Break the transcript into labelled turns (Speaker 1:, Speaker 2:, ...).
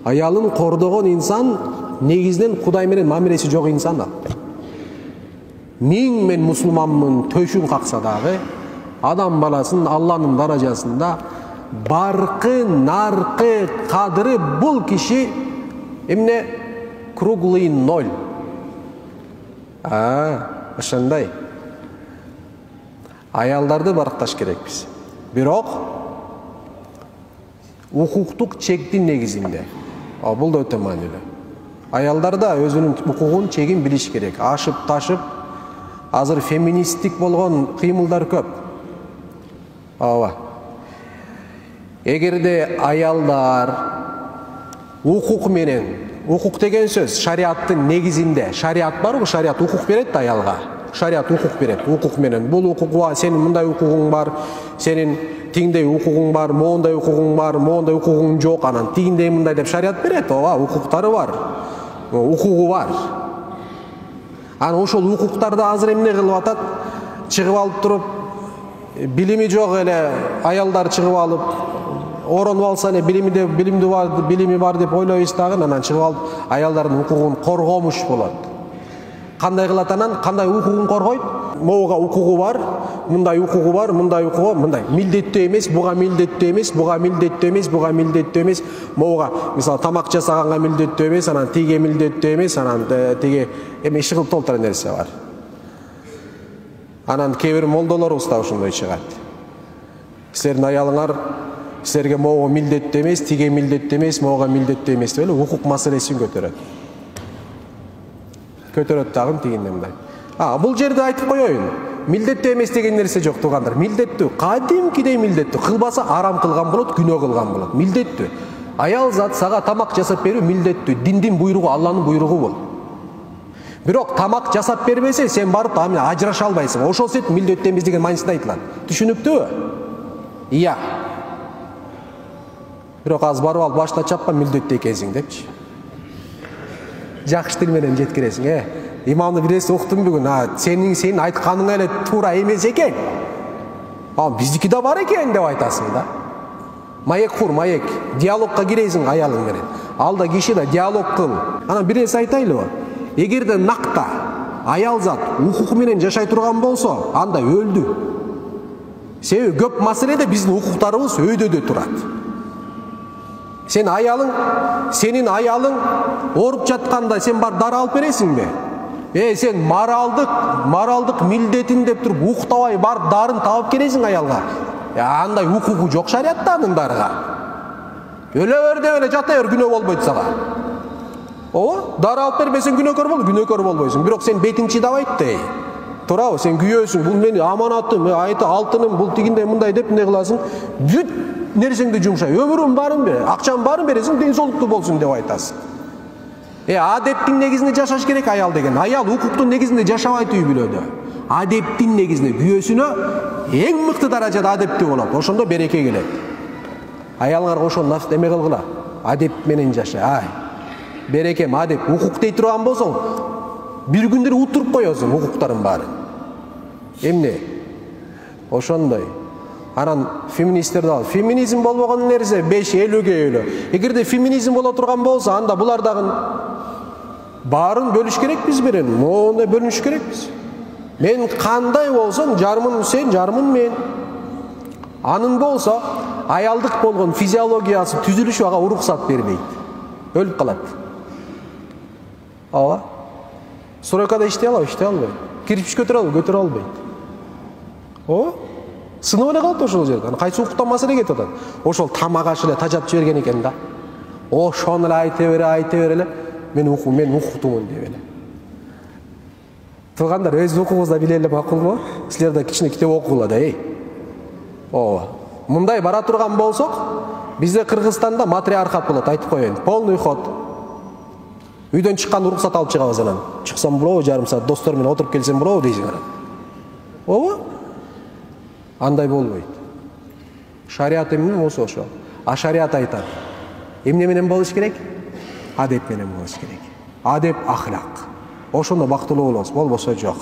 Speaker 1: Аялын кордогон инсан негизинен Кудай менен мамилеси жок инсан да. Мен мусулманмын төшүн какса дагы адам баласын Алланын даражасында баркы, наркы, кадыры бул киши эмне круглый ноль. Ошондой. Аялдарды баркташ керекпиз. Бирок укуктук чектин негизинде. Бул да өтө маанилүү. Аялдар да өзүнүн укугун, чегин билиш керек. Ашып, ташып, азыр феминисттик болгон кыймылдар көп. Эгерде аялдар укук менен, укук деген сөз шариаттын негизинде, шариат барбы? Шариат укук берет да аялга. Шариат укук берет, укук менен. Бул укугуа сенин мындай укугуң бар, сенин тигиндей укугуң бар, моундай укугуң бар, моундай укугуң жок, анан тигиндей мындай деп шариат берет. Укуктары бар. Укугу бар. Анан ошол укуктарды азыр эмне кылып атат? Чыгып алып туруп, билими жок эле аялдар чыгып алып, оронуп алса эле билими бар деп ойлойбуз дагы, анан чыгып алып аялдардын укугун коргомуш болот. Кандай кылат анан? Кандай укугун коргойт? Моуга укугу бар, мындай укугу бар, мындай укугу, мындай милдеттүү эмес, буга милдеттүү эмес, буга милдеттүү эмес, буга милдеттүү эмес, моуга мисалы тамак жасаганга милдеттүү эмес, анан тиге милдеттүү эмес, анан тиге эме иши кылып толтура нерсе бар. Анан кээ бир молдолорубуз да ошондой чыгат. Силердин аялыңар силерге моуга милдеттүү эмес, тиге милдеттүү эмес, моуга милдеттүү эмес деп эле укук маселесин көтөрөт. Көтөрөт дагы тигиндей мындай. Бул жерде айтып коеюн. Милдеттүү эмес деген нерсе жок туугандар. Милдеттүү, кадимкидей милдеттүү. Кылбаса арам кылган болот, күнөө кылган болот. Милдеттүү. Аял зат сага тамак жасап берүү милдеттүү. Диндин буйругу, Алланын буйругу бул. Бирок тамак жасап бербесе, сен барып ажыраша албайсың. Ошол сет милдеттүү эмес деген мааниде айтылат. Түшүнүктүүбү? Ия. Бирок аз барып алып башта чаппа милдеттүү экенсиң депчи. Жакшы тил менен жеткиресиң, Имамды биресе уктум бүгүн. Сенин айтканың эле туура эмес экен. Биздики да бар экен деп айтасың да. Маек кур, маек. Диалогка киресиң аялың менен. Ал да киши да диалог кыл. Анан биресе айтайлыбы? Эгерде накта аял зат укук менен жашай турган болсо, анда өлдү. Себеби көп маселеде биздин укуктарыбыз өйдөдө турат. Сенин аялың оруп жатканда сен бар дары алып бересиңби? Сен моралдык милдетин деп туруп уктабай бар дарын табып келесиң аялга. Андай укугу жок шариатта анын дарыга. Өлө бер деп эле жата бер, күнөө болбойт сага. Дары алып бербесең күнөөкөр болбойсуң. Бирок сен бетиң чыдабайт дей. Туурабы? Сен күйөөсүң, бул менин аманатым, алтыным, бул тигиндей мындай деп эмне кыласың? Бүт нерсеңди жумшай, өмүрүң барын бер, акчаң барын бересиң, ден соолуктуу болсун деп айтасың. Адептин негизинде жашаш керек аял деген. Аял укуктун негизинде жашабайт үй бүлөдө. Адептин негизинде күйөөсүнө эң мыкты даражада адептүү болот. Ошондо береке келет. Аялыңарга ошол нафс эме кылгыла. Адеп менен жаша. Берекем, адеп, укук дей турган болсоң, бир күндөр утуруп коесуң укуктарын баарын. Эмне? Ошондой. Анан феминисттерди ал. Феминизм болбогон нерсе 5-50-ге өлө. Эгерде феминизм боло турган болсо, анда булар дагы баарын бөлүш керекпиз берен. Мондай бөлүш керекпиз. Мен кандай болсом, жармын сен, жармын мен. Анын болсо, аялдык болгон физиологиясы, түзүлүшү ага уруксат бербейт. Өлүп калат. Стройкада иштей албайт. Кирпич көтөрө албайт. Сынып эле калат ошол жерде. Кайсы укуктан маселе кетип атат. Ошол тамак аш эле тажап жиберген экен да. Ошону эле айта бер эле. Мен укуктумун деп эле. Туугандар, өз укугубузда биле эле макулбу? Силер да кичине китеп окугула да, Мындай бара турган болсок, бизде Кыргызстанда матриархат болот, айтып коеюн. Полный ход. Үйдөн чыкканда уруксат алып чыгабыз анан. Чыксам болобу, жарым саат достор менен отуруп келсем болобу дейсиң анан. Андай болбойт. Шариат эмне болсо ошол. Шариат айтат. Эмне менен болуш керек? Адеп менен болуш керек. Адеп, ахлак. Ошондо бактылуу болобуз, болбосо жок.